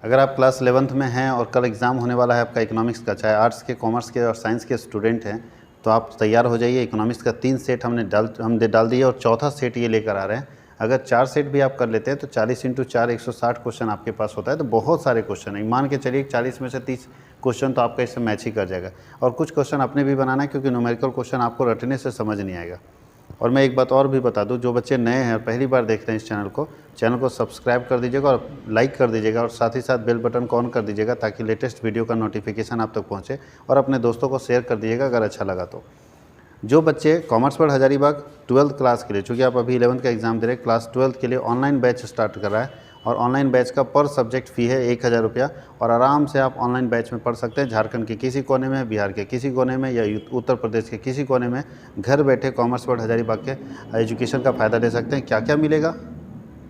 अगर आप class 11th में हैं और कल एग्ज़ाम होने वाला है आपका इकोनॉमिक्स का, चाहे आर्ट्स के, कॉमर्स के और साइंस के स्टूडेंट हैं, तो आप तैयार हो जाइए। इकोनॉमिक्स का 3 सेट हमने डाल दिया और चौथा सेट ये लेकर आ रहे हैं। अगर 4 सेट भी आप कर लेते हैं तो 40 × 4 160 क्वेश्चन आपके पास होता है। तो बहुत सारे क्वेश्चन है, मान के चलिए 40 में से 30 क्वेश्चन तो आपका इससे मैच ही कर जाएगा। और कुछ क्वेश्चन आपने भी बनाना है, क्योंकि न्यूमेरिकल क्वेश्चन आपको रटने से समझ नहीं आएगा। और मैं एक बात और भी बता दूं, जो बच्चे नए हैं पहली बार देख रहे हैं इस चैनल को सब्सक्राइब कर दीजिएगा और लाइक कर दीजिएगा, और साथ ही साथ बेल बटन को ऑन कर दीजिएगा, ताकि लेटेस्ट वीडियो का नोटिफिकेशन आप तक पहुंचे। और अपने दोस्तों को शेयर कर दीजिएगा अगर अच्छा लगा तो। जो बच्चे commerce world Hazaribagh 12th class के लिए, चूँकि आप अभी 11th का एग्ज़ाम दे रहे हैं, क्लास 12th के लिए ऑनलाइन बैच स्टार्ट कर रहा है। और ऑनलाइन बैच का पर सब्जेक्ट फ़ी है 1000 रुपया, और आराम से आप ऑनलाइन बैच में पढ़ सकते हैं। झारखंड के किसी कोने में, बिहार के किसी कोने में, या उत्तर प्रदेश के किसी कोने में घर बैठे कॉमर्स वर्ल्ड हजारीबाग के एजुकेशन का फ़ायदा ले सकते हैं। क्या क्या मिलेगा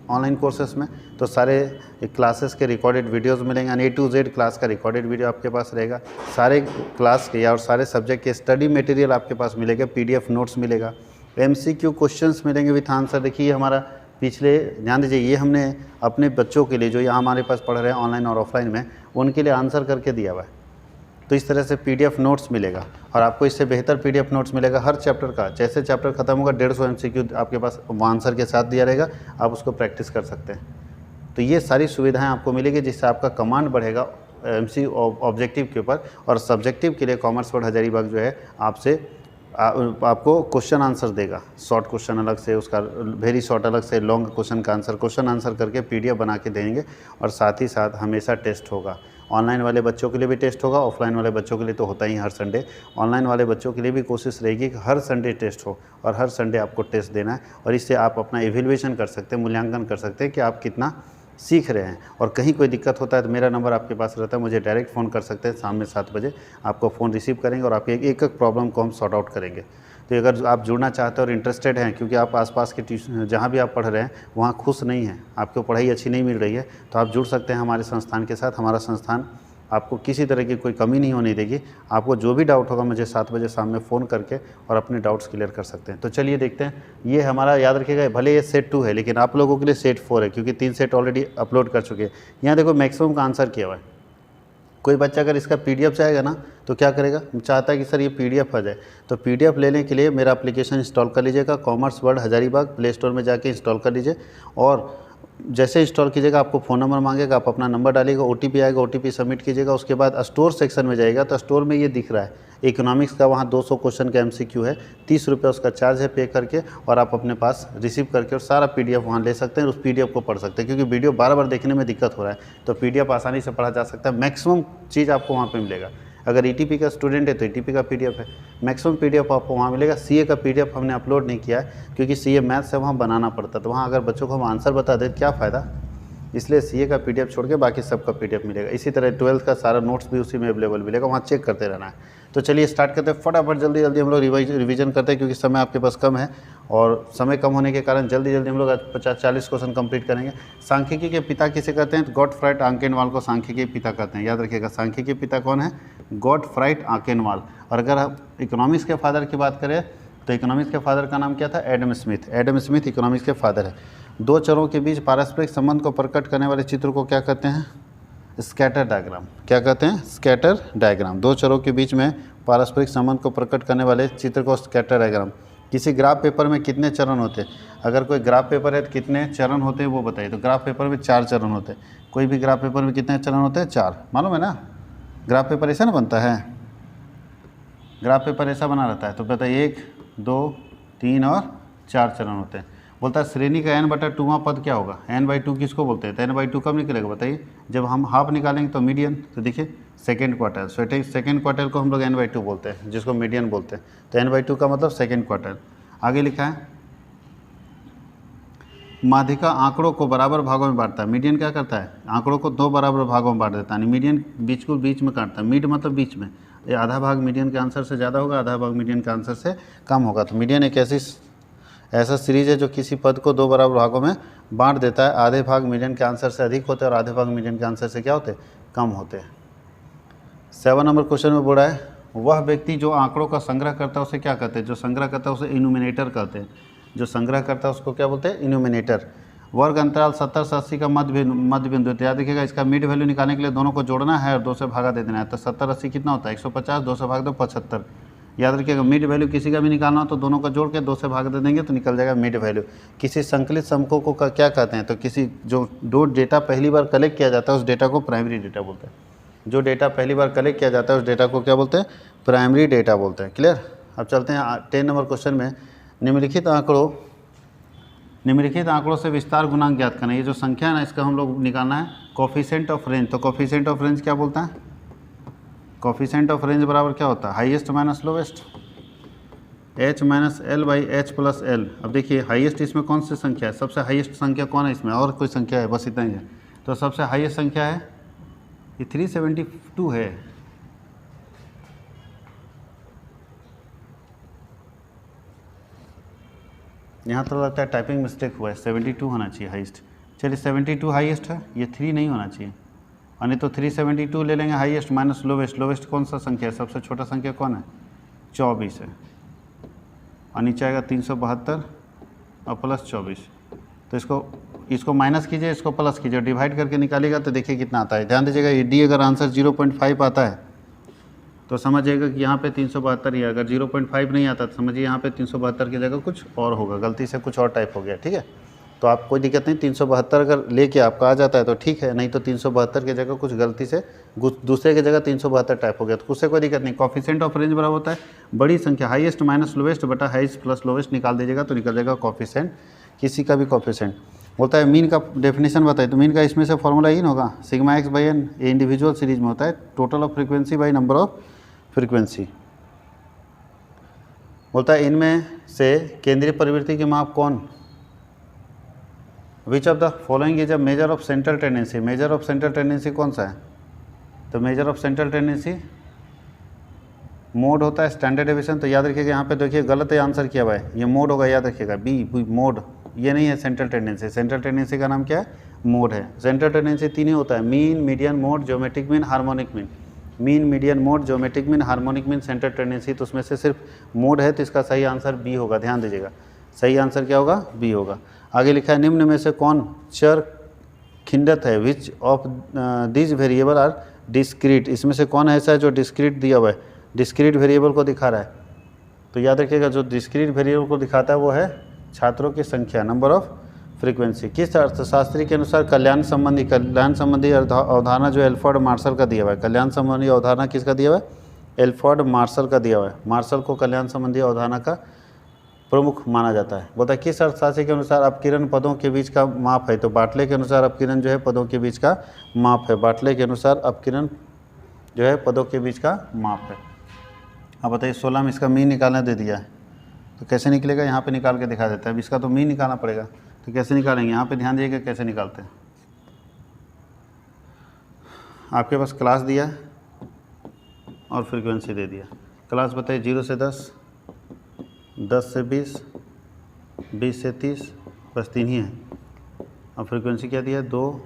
ऑनलाइन कोर्सेस में? तो सारे क्लासेस के रिकॉर्डेड वीडियोस मिलेंगे, A to Z क्लास का रिकॉर्डेड वीडियो आपके पास रहेगा। सारे क्लास के और सारे सब्जेक्ट के स्टडी मटेरियल आपके पास मिलेगा, PDF नोट्स मिलेगा, MCQ क्वेश्चंस मिलेंगे विथ आंसर। देखिए हमारा पिछले, ध्यान दीजिए, ये हमने अपने बच्चों के लिए जो यहाँ हमारे पास पढ़ रहे हैं ऑनलाइन और ऑफलाइन में, उनके लिए आंसर करके दिया हुआ है। तो इस तरह से PDF नोट्स मिलेगा, और आपको इससे बेहतर PDF नोट्स मिलेगा हर चैप्टर का। जैसे चैप्टर खत्म होगा 150 MCQ आपके पास आंसर के साथ दिया रहेगा, आप उसको प्रैक्टिस कर सकते हैं। तो ये सारी सुविधाएं आपको मिलेगी, जिससे आपका कमांड बढ़ेगा ऑब्जेक्टिव के ऊपर। और सब्जेक्टिव के लिए कॉमर्स वर्ल्ड हजारीबाग जो है आपसे आपको क्वेश्चन आंसर देगा। शॉर्ट क्वेश्चन अलग से, उसका वेरी शॉर्ट अलग से, लॉन्ग क्वेश्चन आंसर करके PDF बना के देंगे। और साथ ही साथ हमेशा टेस्ट होगा। ऑनलाइन वाले बच्चों के लिए भी टेस्ट होगा, ऑफलाइन वाले बच्चों के लिए तो होता ही हर संडे। ऑनलाइन वाले बच्चों के लिए भी कोशिश रहेगी कि हर संडे टेस्ट हो, और हर संडे आपको टेस्ट देना है। और इससे आप अपना इवैल्यूएशन कर सकते हैं, मूल्यांकन कर सकते हैं कि आप कितना सीख रहे हैं। और कहीं कोई दिक्कत होता है तो मेरा नंबर आपके पास रहता है, मुझे डायरेक्ट फ़ोन कर सकते हैं। शाम में 7 बजे आपको फ़ोन रिसीव करेंगे और आपके एक एक प्रॉब्लम को हम सॉर्ट आउट करेंगे। तो अगर आप जुड़ना चाहते हैं और इंटरेस्टेड हैं, क्योंकि आप आसपास के ट्यूशन जहाँ भी आप पढ़ रहे हैं वहाँ खुश नहीं हैं, आपको पढ़ाई अच्छी नहीं मिल रही है, तो आप जुड़ सकते हैं हमारे संस्थान के साथ। हमारा संस्थान आपको किसी तरह की कोई कमी नहीं होने देगी। आपको जो भी डाउट होगा मुझे 7 बजे शाम में फ़ोन करके और अपने डाउट्स क्लियर कर सकते हैं। तो चलिए देखते हैं। ये हमारा, याद रखिएगा, भले ये सेट 2 है, लेकिन आप लोगों के लिए सेट 4 है, क्योंकि 3 सेट ऑलरेडी अपलोड कर चुके हैं। यहाँ देखो मैक्सिमम का आंसर किया हुआ है। कोई बच्चा अगर इसका PDF चाहेगा ना, तो क्या करेगा, चाहता है कि सर ये PDF आ जाए, तो PDF लेने के लिए मेरा एप्लीकेशन इंस्टॉल कर लीजिएगा। Commerce world Hazaribagh play store में जाके इंस्टॉल कर लीजिए। और जैसे इंस्टॉल कीजिएगा आपको फ़ोन नंबर मांगेगा, आप अपना नंबर डालिएगा, OTP आएगा, OTP सबमिट कीजिएगा। उसके बाद स्टोर सेक्शन में जाइएगा, तो स्टोर में ये दिख रहा है इकोनॉमिक्स का, वहाँ 200 क्वेश्चन का MCQ है, 30 रुपये उसका चार्ज है पे करके, और आप अपने पास रिसीव करके और सारा PDF वहाँ ले सकते हैं, उस PDF को पढ़ सकते हैं। क्योंकि वीडियो बार देखने में दिक्कत हो रहा है, तो PDF आसानी से पढ़ा जा सकता है। मैक्सिमम चीज़ आपको वहाँ पर मिलेगा। अगर ETP का स्टूडेंट है तो ETP का PDF है, मैक्सिमम PDF आपको वहाँ मिलेगा। CA का PDF हमने अपलोड नहीं किया है, क्योंकि CA मैथ से वहाँ बनाना पड़ता है, तो वहाँ अगर बच्चों को हम आंसर बता दें क्या फ़ायदा, इसलिए CA का PDF छोड़ के बाकी सबका PDF मिलेगा। इसी तरह 12th का सारा नोट्स भी उसी में अवेलेबल मिलेगा, वहाँ चेक करते रहना है। तो चलिए स्टार्ट करते हैं फटाफट, जल्दी हम लोग रिवीजन करते हैं, क्योंकि समय आपके पास कम है। और समय कम होने के कारण जल्दी हम लोग 50-40 क्वेश्चन कंप्लीट करेंगे। सांख्यिकी के पिता किसे कहते हैं? तो गॉटफ्राइड आंकेनवाल को सांख्यिकी के पिता कहते हैं। याद रखिएगा, सांख्यिकी के पिता कौन है? गॉटफ्राइड आंकेनवाल। और अगर आप इकोनॉमिक्स के फादर की बात करें, तो इकोनॉमिक्स के फादर का नाम क्या था? Adam Smith. Adam Smith economics के फादर है। 2 चरों के बीच पारस्परिक संबंध को प्रकट करने वाले चित्र को क्या कहते हैं? Scatter diagram. क्या कहते हैं? Scatter diagram. 2 चरों के बीच में पारस्परिक संबंध को प्रकट करने वाले चित्र को स्कैटर डायग्राम। किसी ग्राफ पेपर में कितने चरण होते हैं? अगर कोई ग्राफ पेपर है तो कितने चरण होते हैं वो बताइए। तो ग्राफ पेपर में 4 चरण होते हैं। कोई भी ग्राफ पेपर में कितने चरण होते हैं? 4। मालूम है ना? ग्राफ पेपर ऐसा ना बनता है, ग्राफ पेपर ऐसा बना रहता है। तो बताइए 1, 2, 3 और 4 चरण होते हैं। बोलता है श्रेणी का n/2वां पद क्या होगा? n/2 किसको बोलते हैं? तो n/2 कब निकलेगा बताइए? जब हम हाफ निकालेंगे तो मीडियन। तो देखिए सेकेंड क्वार्टर, सेकेंड क्वार्टर को हम लोग n/2 बोलते हैं, जिसको मीडियन बोलते हैं। तो n/2 का मतलब सेकेंड क्वार्टर। आगे लिखा है माध्यिका आंकड़ों को बराबर भागों में बांटता है। मीडियन क्या करता है? आंकड़ों को 2 बराबर भागों में बांट देता है। मीडियन बीच में काटता है। मिड मतलब बीच में। ये आधा भाग मीडियन के आंसर से ज़्यादा होगा, आधा भाग मीडियन के आंसर से कम होगा। तो मीडियन एक ऐसा सीरीज है जो किसी पद को 2 बराबर भागों में बांट देता है। आधे भाग मीडियन के आंसर से अधिक होते हैं और आधे भाग मीडियन के आंसर से क्या होते हैं? कम होते हैं। 7 नंबर क्वेश्चन में बोल रहा है वह व्यक्ति जो आंकड़ों का संग्रह करता है उसे क्या कहते हैं? जो संग्रह करता है उसे इन्यूमिनेटर कहते हैं। जो संग्रह करता है उसको क्या बोलते हैं? इन्यूमिनेटर। वर्ग अंतराल 70 से 80 का मध्य बिंदु। तो याद रखिएगा इसका मिड वैल्यू निकालने के लिए दोनों को जोड़ना है और 2 से भागा दे देना है। तो 70 80 कितना होता है 150, 2 से भाग दो 75। याद रखिएगा मिड वैल्यू किसी का भी निकालना हो तो दोनों को जोड़ के 2 से भाग दे देंगे तो निकल जाएगा मिड वैल्यू। किसी संकलित समकों को क्या कहते हैं, तो किसी जो डेटा पहली बार कलेक्ट किया जाता है उस डेटा को प्राइमरी डेटा बोलते हैं। जो डेटा पहली बार कलेक्ट किया जाता है उस डेटा को क्या बोलते हैं, प्राइमरी डेटा बोलते हैं। क्लियर। अब चलते हैं 10 नंबर क्वेश्चन में। निम्नलिखित आंकड़ों से विस्तार गुणांक ज्ञात करना। ये जो संख्या है ना इसका हम लोग निकालना है कोफिशिएंट ऑफ रेंज। तो कोफिशिएंट ऑफ रेंज क्या बोलता है, कोफिशिएंट ऑफ रेंज बराबर क्या होता है, highest minus lowest, h minus L by H plus L. अब देखिए हाईएस्ट इसमें कौन सी संख्या है, सबसे हाईएस्ट संख्या कौन है इसमें, और कोई संख्या है, बस इतना ही है। तो सबसे हाईएस्ट संख्या है ये 372 है। यहाँ तो लगता है टाइपिंग मिस्टेक हुआ है, 72 होना चाहिए हाईएस्ट। चलिए 72 हाईएस्ट है, ये 3 नहीं होना चाहिए, और नहीं तो 372 ले लेंगे हाईएस्ट माइनस लोवेस्ट। लोवेस्ट कौन सा संख्या है, सबसे छोटा संख्या कौन है, 24 है, और नीचे आएगा 372 और प्लस 24। तो इसको माइनस कीजिए, इसको प्लस कीजिए, डिवाइड करके निकालिएगा तो देखिए कितना आता है। ध्यान दीजिएगा ये डी अगर आंसर 0.5 आता है तो समझिएगा कि यहाँ पे 372 ही है। अगर 0.5 नहीं आता तो समझिए यहाँ पे 372 की जगह कुछ और होगा, गलती से कुछ और टाइप हो गया। ठीक है, तो आप कोई दिक्कत नहीं, 372 अगर लेके आपका आ जाता है तो ठीक है, नहीं तो 372 की जगह कुछ गलती से दूसरे की जगह 372 टाइप हो गया तो उससे कोई दिक्कत नहीं। कोफिशिएंट ऑफ रेंज बराबर होता है बड़ी संख्या हाईएस्ट माइनस लोवेस्ट बटा हाईएस्ट प्लस लोवेस्ट, निकाल दीजिएगा तो निकल जाएगा कोफिशिएंट किसी का भी कोफिशिएंट। बोलता है मीन का डेफिनेशन बताइए। तो मीन का इसमें से फॉर्मूला इन होगा सिग्मा एक्स बाई एन, ये इंडिविजुअल सीरीज में होता है, total of frequency by number of frequency. बोलता है इनमें से केंद्रीय प्रवृत्ति के माप कौन, which of the following is a measure of central tendency. Measure of central tendency कौन सा है, तो measure of central tendency mode होता है, स्टैंडर्ड डेविएशन। तो याद रखिएगा यहाँ पे देखिए गलत है आंसर किया हुआ है, ये मोड होगा, याद रखिएगा बी मोड, ये नहीं है सेंट्रल टेंडेंसी। सेंट्रल टेंडेंसी का नाम क्या है, मोड है। सेंट्रल टेंडेंसी 3 ही होता है, mean, median, mode, geometric mean, harmonic mean. Mean, median, mode, geometric mean, harmonic mean, central tendency. तो उसमें से सिर्फ मोड है, तो इसका सही आंसर बी होगा। ध्यान दीजिएगा सही आंसर क्या होगा, बी होगा। आगे लिखा है निम्न में से कौन चर खिंडत है, which of this variable are discrete. इसमें से कौन ऐसा है जो डिस्क्रीट दिया हुआ है, डिस्क्रीट वेरिएबल को दिखा रहा है। तो याद रखिएगा जो डिस्क्रीट वेरिएबल को दिखाता है वो है छात्रों की संख्या, नंबर ऑफ फ्रीक्वेंसी। किस अर्थशास्त्री के अनुसार कल्याण संबंधी अवधारणा जो एल्फ्रेड मार्शल का दिया हुआ है, कल्याण संबंधी अवधारणा किसका दिया हुआ है, एल्फ्रेड मार्शल का दिया हुआ है। मार्शल को कल्याण संबंधी अवधारणा का प्रमुख माना जाता है। बोलता है किस अर्थशास्त्री के अनुसार अपकिरण पदों के बीच का माप है। तो बाटले के अनुसार अपकिरण जो है पदों के बीच का माप है। बाटले के अनुसार अपकिरण जो है पदों के बीच का माप है। अब बताइए 16 में इसका मीन निकालना दे दिया है, तो कैसे निकलेगा, यहाँ पे निकाल के दिखा देता है। अब इसका तो मीन निकालना पड़ेगा, तो कैसे निकालेंगे, यहाँ पे ध्यान दीजिएगा कैसे निकालते हैं। आपके पास क्लास दिया है और फ्रीक्वेंसी दे दिया। क्लास बताइए 0 से 10, 10 से 20, 20 से 30, बस 3 ही है। और फ्रीक्वेंसी क्या दिया है, 2,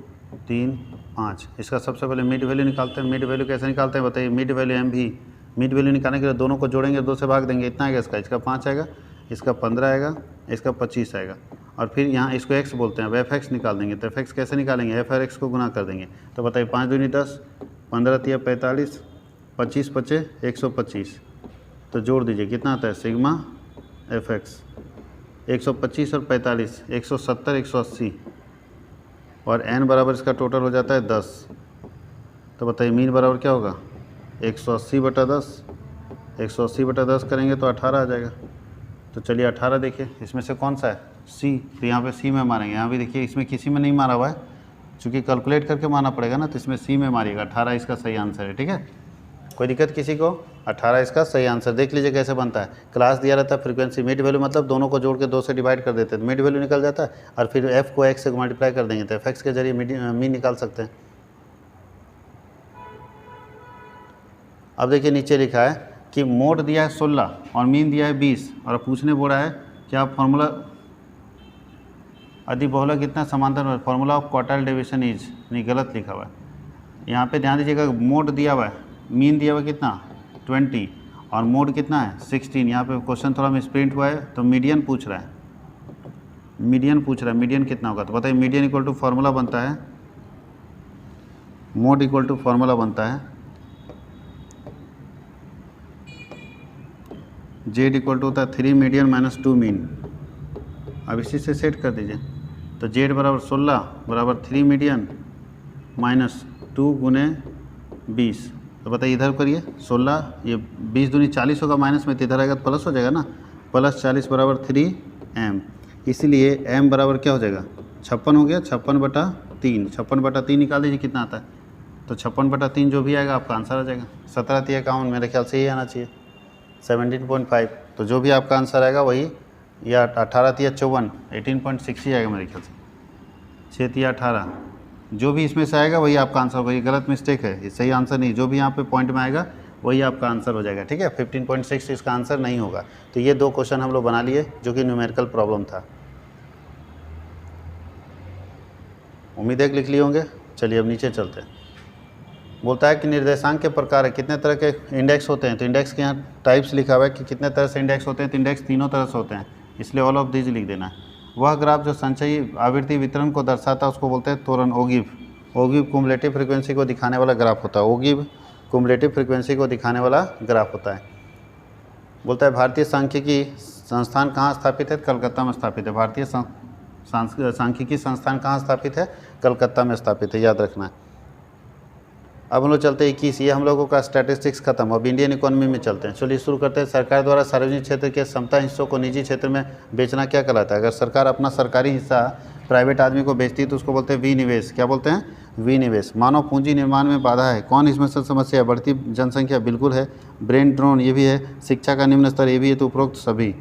3, 5। इसका सबसे पहले मिड वैल्यू निकालते हैं। मिड वैल्यू कैसे निकालते हैं बताइए, मिड वैल्यू एम भी। मिड वैल्यू निकालने के लिए दोनों को जोड़ेंगे, 2 से भाग देंगे, इतना आएगा इसका 5 आएगा, इसका 15 आएगा, इसका 25 आएगा। और फिर यहाँ इसको x बोलते हैं। अब एफ एक्स निकाल देंगे, तो एफ एक्स कैसे निकालेंगे, एफ और एक्स को गुना कर देंगे। तो बताइए 5 दूनी 10, 15 तिया 45, 25 पचे 125। तो जोड़ दीजिए कितना आता है, सिग्मा एफ एक्स 125 और 45 170 180, और n बराबर इसका टोटल हो जाता है 10। तो बताइए मीन बराबर क्या होगा, 180 बटा 10। 180 बटा 10 करेंगे तो 18 आ जाएगा। तो चलिए 18 देखिए, इसमें से कौन सा है, सी। तो यहाँ पे सी में मारेंगे। यहाँ भी देखिए इसमें किसी में नहीं मारा हुआ है, चूँकि कैलकुलेट करके मारना पड़ेगा ना, तो इसमें सी में मारिएगा। 18 इसका सही आंसर है। ठीक है, कोई दिक्कत किसी को, 18 इसका सही आंसर। देख लीजिए कैसे बनता है। क्लास दिया रहता है, फ्रीक्वेंसी, मिड वैल्यू मतलब दोनों को जोड़ के 2 से डिवाइड कर देते हैं तो मिड वैल्यू निकल जाता है, और फिर एफ को एक्स से मल्टीप्लाई कर देंगे तो एफ एक्स के जरिए मीन निकाल सकते हैं। अब देखिए नीचे लिखा है कि मोड दिया है 16 और मीन दिया है 20, और पूछने बोल रहा है क्या फॉर्मूला अधि बहुलक कितना समांतर, formula of quartile deviation is, नहीं गलत लिखा हुआ है। यहाँ पे ध्यान दीजिएगा, मोड दिया हुआ है, मीन दिया हुआ है कितना 20, और मोड कितना है 16। यहाँ पे क्वेश्चन थोड़ा मिसप्रिंट हुआ है, तो मीडियन पूछ रहा है। मीडियन पूछ रहा है, मीडियन कितना होगा, तो बताइए मीडियन इक्वल टू फार्मूला बनता है, मोड इक्वल टू फार्मूला बनता है जेड इक्वल टू होता है 3 मीडियन माइनस 2 मीन। अब इसी से सेट कर दीजिए, तो जेड बराबर 16 बराबर 3 मीडियन माइनस 2 गुने 20। तो बताइए इधर करिए 16, ये 20 दूनी 40 होगा, माइनस में तो इधर आएगा तो प्लस हो जाएगा ना, प्लस 40 बराबर 3 एम। इसीलिए एम बराबर क्या हो जाएगा 56 हो गया, 56/3, 56/3 निकाल दीजिए कितना आता है, तो 56/3 जो भी आएगा आपका आंसर आ जाएगा। 17×51 मेरे ख्याल से ये आना चाहिए 17.5, तो जो भी आपका आंसर आएगा वही, या 18×54 18.6 ही आएगा मेरे ख्याल से, 6×18 जो भी इसमें से आएगा वही आपका आंसर होगा। ये गलत मिस्टेक है, ये सही आंसर नहीं, जो भी यहाँ पे पॉइंट में आएगा वही आपका आंसर हो जाएगा, ठीक है। 15.6 इसका आंसर नहीं होगा। तो ये 2 क्वेश्चन हम लोग बना लिए जो कि न्यूमेरिकल प्रॉब्लम था। उम्मीद है कि लिख लिए होंगे। चलिए अब नीचे चलते हैं। बोलता है कि निर्देशांक के प्रकार है, कितने तरह के इंडेक्स होते हैं, तो इंडेक्स के यहाँ टाइप्स लिखा हुआ है कि कितने तरह से इंडेक्स होते हैं, तो इंडेक्स तीनों तरह से होते हैं, इसलिए ऑल ऑफ दीज लिख देना है। वह ग्राफ जो संचयी आवृत्ति वितरण को दर्शाता है उसको बोलते हैं त्वरण। ओगिव, ओगिव कुमुलेटिव फ्रीक्वेंसी को दिखाने वाला ग्राफ होता है, ओगिव कुमुलेटिव फ्रीक्वेंसी को दिखाने वाला ग्राफ होता है। बोलता है भारतीय सांख्यिकी संस्थान कहाँ स्थापित है, कलकत्ता में स्थापित है। भारतीय सांख्यिकी संस्थान कहाँ स्थापित है, कलकत्ता में स्थापित है, याद रखना है। अब हम लोग चलते हैं 21, ये हम लोगों का स्टैटिस्टिक्स खत्म। अब इंडियन इकोनॉमी में चलते हैं। चलिए शुरू करते हैं। सरकार द्वारा सार्वजनिक क्षेत्र के समता हिस्सों को निजी क्षेत्र में बेचना क्या कहलाता है। अगर सरकार अपना सरकारी हिस्सा प्राइवेट आदमी को बेचती है तो उसको बोलते हैं विनिवेश। क्या बोलते हैं, विनिवेश। मानव पूंजी निर्माण में बाधा है, कौन इसमें से समस्या है, बढ़ती जनसंख्या, बिल्कुल है। ब्रेन ड्रोन, ये भी है। शिक्षा का निम्न स्तर, ये भी है। तो उपरोक्त सभी।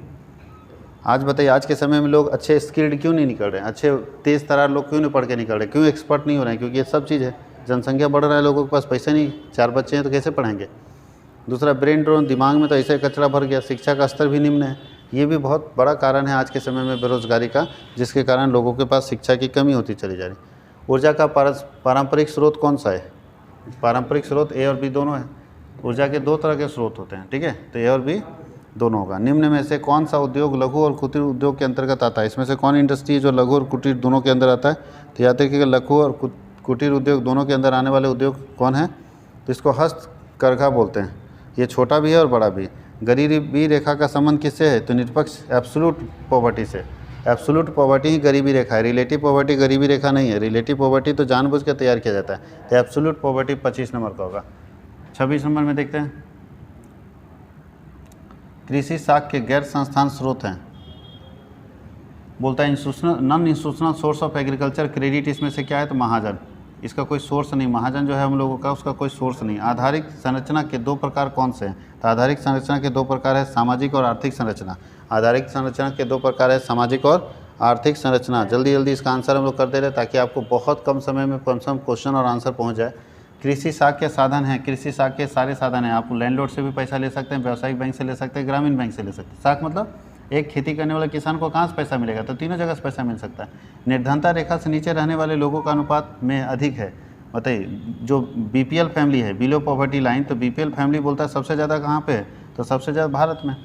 आज बताइए, आज के समय में लोग अच्छे स्किल्ड क्यों नहीं निकल रहे हैं, अच्छे तेज़ तरार लोग क्यों नहीं पढ़ के निकल रहे, क्यों एक्सपर्ट नहीं हो रहे हैं, क्योंकि ये सब चीज़ है। जनसंख्या बढ़ रहा है, लोगों के पास पैसे नहीं, 4 बच्चे हैं तो कैसे पढ़ाएंगे। दूसरा, ब्रेन ड्रोन, दिमाग में तो ऐसे कचरा भर गया। शिक्षा का स्तर भी निम्न है, ये भी बहुत बड़ा कारण है आज के समय में बेरोजगारी का, जिसके कारण लोगों के पास शिक्षा की कमी होती चली जा रही। ऊर्जा का पारंपरिक स्रोत कौन सा है, पारंपरिक स्रोत ए और बी दोनों है। ऊर्जा के 2 तरह के स्रोत होते हैं, ठीक है, तो ए और बी दोनों होगा। निम्न में से कौन सा उद्योग लघु और कुटीर उद्योग के अंतर्गत आता है, इसमें से कौन इंडस्ट्री जो लघु और कुटीर दोनों के अंदर आता है। तो याद रखिएगा, लघु और कुटीर उद्योग दोनों के अंदर आने वाले उद्योग कौन है, तो इसको हस्तकरघा बोलते हैं। ये छोटा भी है और बड़ा भी। गरीबी रेखा का संबंध किससे है, तो निरपेक्ष एब्सोल्यूट पॉवर्टी से। एब्सोल्यूट पॉवर्टी ही गरीबी रेखा है, रिलेटिव पॉवर्टी गरीबी रेखा नहीं है। रिलेटिव पॉवर्टी तो जानबूझ के तैयार किया जाता है, तो एब्सोल्यूट पॉवर्टी 25 नंबर का होगा। 26 नंबर में देखते हैं, कृषि साख के गैर संस्थान स्रोत हैं। बोलता है non institutional source of agriculture credit, इसमें से क्या है, तो महाजन। इसका कोई सोर्स नहीं, महाजन जो है हम लोगों का, उसका कोई सोर्स नहीं। आधारिक संरचना के 2 प्रकार कौन से हैं, तो आधारिक संरचना के 2 प्रकार है, सामाजिक और आर्थिक संरचना। आधारिक संरचना के 2 प्रकार है, सामाजिक और आर्थिक संरचना। जल्दी जल्दी इसका आंसर हम लोग कर दे रहे ताकि आपको बहुत कम समय में कम से कम क्वेश्चन और आंसर पहुँच जाए। कृषि साख के साधन हैं, कृषि साख के सारे साधन हैं। आप लैंडलॉर्ड से भी पैसा ले सकते हैं, व्यावसायिक बैंक से ले सकते हैं, ग्रामीण बैंक से ले सकते हैं। साख मतलब एक खेती करने वाले किसान को कहाँ से पैसा मिलेगा, तो तीनों जगह से पैसा मिल सकता है। निर्धनता रेखा से नीचे रहने वाले लोगों का अनुपात में अधिक है। बताइए, जो बीपीएल फैमिली है, बिलो पॉवर्टी लाइन, तो बीपीएल फैमिली बोलता है सबसे ज़्यादा कहाँ पे है, तो सबसे ज़्यादा भारत में।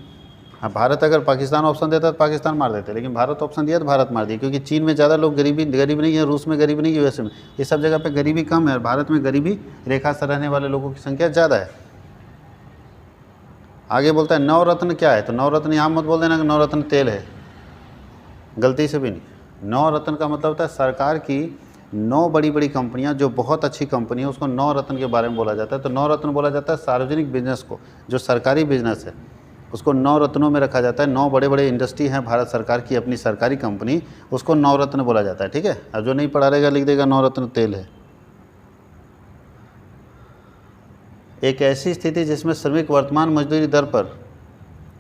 हाँ, भारत अगर पाकिस्तान ऑप्शन देता तो पाकिस्तान मार देते, लेकिन भारत ऑप्शन दिया तो भारत मार दिया, क्योंकि चीन में ज़्यादा लोग गरीब नहीं है, रूस में गरीब नहीं है, यूएसए में, ये सब जगह पे गरीबी कम है, और भारत में गरीबी रेखा से रहने वाले लोगों की संख्या ज़्यादा है। आगे बोलता है नवरत्न क्या है, तो नवरत्न यहाँ मत बोल देना कि नवरत्न तेल है, गलती से भी नहीं। नवरत्न का मतलब होता है सरकार की 9 बड़ी बड़ी कंपनियां, जो बहुत अच्छी कंपनी है, उसको नवरत्न के बारे में बोला जाता है। तो नवरत्न बोला जाता है सार्वजनिक बिजनेस को, जो सरकारी बिजनेस है उसको नवरत्नों में रखा जाता है। 9 बड़े बड़े इंडस्ट्री हैं भारत सरकार की, अपनी सरकारी कंपनी, उसको नवरत्न बोला जाता है, ठीक है। अब जो नहीं पढ़ा रहेगा लिख देगा नवरत्न तेल है। एक ऐसी स्थिति जिसमें श्रमिक वर्तमान मजदूरी दर पर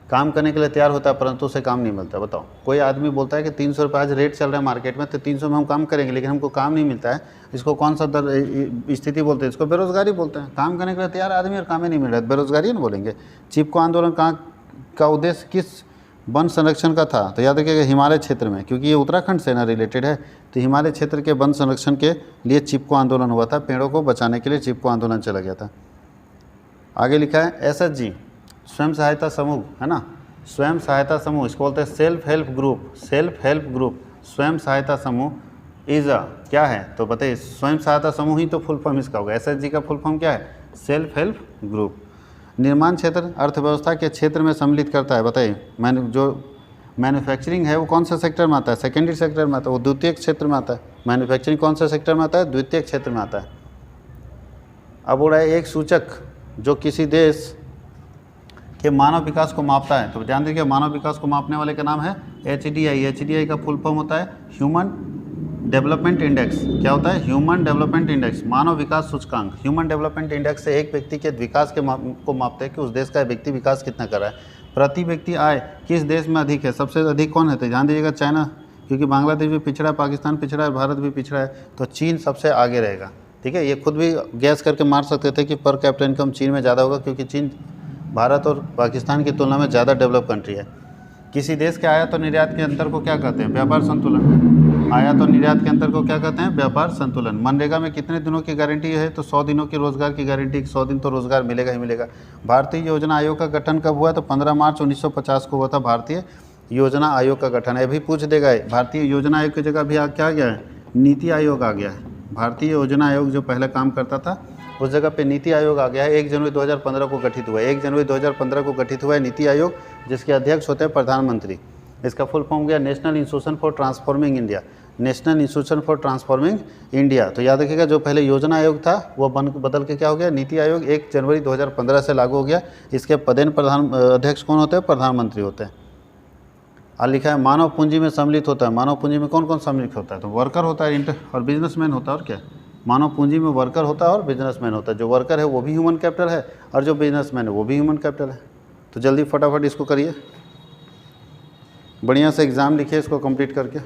काम करने के लिए तैयार होता है परंतु उसे काम नहीं मिलता। बताओ, कोई आदमी बोलता है कि 300 रुपये आज रेट चल रहा है मार्केट में, तो 300 में हम काम करेंगे, लेकिन हमको काम नहीं मिलता है। इसको कौन सा स्थिति बोलते हैं, इसको बेरोजगारी बोलते हैं। काम करने के लिए तैयार आदमी और काम ही नहीं मिल रहा है, बेरोजगारी ना बोलेंगे। चिपको आंदोलन का उद्देश्य किस वन संरक्षण का था, तो याद रखिएगा हिमालय क्षेत्र में, क्योंकि ये उत्तराखंड से ना रिलेटेड है, तो हिमालय क्षेत्र के वन संरक्षण के लिए चिपको आंदोलन हुआ था। पेड़ों को बचाने के लिए चिपको आंदोलन चला गया था। आगे लिखा है SHG, स्वयं सहायता समूह है ना, स्वयं सहायता समूह, इसको बोलते हैं self help group. Self help group, स्वयं सहायता समूह इज़ क्या है, तो बताइए स्वयं सहायता समूह ही तो फुल फॉर्म इसका होगा। एसएचजी का फुल फॉर्म क्या है, सेल्फ हेल्प ग्रुप। निर्माण क्षेत्र अर्थव्यवस्था के क्षेत्र में सम्मिलित करता है, बताइए जो मैन्युफैक्चरिंग है वो कौन सा सेक्टर में आता है, सेकेंडरी सेक्टर में आता है, वो द्वितीय क्षेत्र में आता है। मैन्युफैक्चरिंग कौन सा सेक्टर में आता है, द्वितीय क्षेत्र में आता है। अब हो रहा है एक सूचक जो किसी देश के मानव विकास को मापता है, तो ध्यान दीजिए मानव विकास को मापने वाले का नाम है HDI। HDI का फुल फॉर्म होता है ह्यूमन डेवलपमेंट इंडेक्स। क्या होता है, ह्यूमन डेवलपमेंट इंडेक्स, मानव विकास सूचकांक। ह्यूमन डेवलपमेंट इंडेक्स से एक व्यक्ति के विकास के को मापते हैं कि उस देश का व्यक्ति विकास कितना कर रहा है। प्रति व्यक्ति आय किस देश में अधिक है, सबसे अधिक कौन है, तो ध्यान दीजिएगा चाइना, क्योंकि बांग्लादेश भी पिछड़ा है, पाकिस्तान पिछड़ा है, भारत भी पिछड़ा है, तो चीन सबसे आगे रहेगा। ठीक है, ये खुद भी गैस करके मार सकते थे कि पर कैपिटा इनकम चीन में ज़्यादा होगा, क्योंकि चीन भारत और पाकिस्तान की तुलना में ज़्यादा डेवलप कंट्री है। किसी देश के आयात और निर्यात के अंतर को क्या कहते हैं, व्यापार संतुलन। आयात और निर्यात के अंतर को क्या कहते हैं, व्यापार संतुलन। मनरेगा में कितने दिनों की गारंटी है, तो 100 दिनों की रोजगार की गारंटी, 100 दिन तो रोजगार मिलेगा ही मिलेगा। भारतीय योजना आयोग का गठन कब हुआ, तो 15 मार्च 1950 को हुआ था भारतीय योजना आयोग का गठन। अभी पूछ देगा, भारतीय योजना आयोग की जगह अभी क्या आ गया है, नीति आयोग आ गया है। भारतीय योजना आयोग जो पहले काम करता था उस जगह पे नीति आयोग आ गया है। 1 जनवरी 2015 को गठित हुआ है, 1 जनवरी 2015 को गठित हुआ है नीति आयोग, जिसके अध्यक्ष होते हैं प्रधानमंत्री। इसका फुल फॉर्म गया national institution for transforming India, national institution for transforming India. तो याद रखिएगा जो पहले योजना आयोग था वो बदल के क्या हो गया, नीति आयोग। 1 जनवरी 2015 से लागू हो गया। इसके पदेन प्रधान अध्यक्ष कौन होते हैं, प्रधानमंत्री होते हैं। और लिखा है मानव पूंजी में सम्मिलित होता है। मानव पूंजी में कौन कौन सम्मिलित होता है, तो वर्कर होता है और बिजनेसमैन होता है। और क्या, मानव पूंजी में वर्कर होता है और बिजनेसमैन होता है। जो वर्कर है वो भी ह्यूमन कैपिटल है और जो बिजनेसमैन है वो भी ह्यूमन कैपिटल है। तो जल्दी फटाफट इसको करिए, बढ़िया से एग्ज़ाम लिखिए इसको कंप्लीट करके।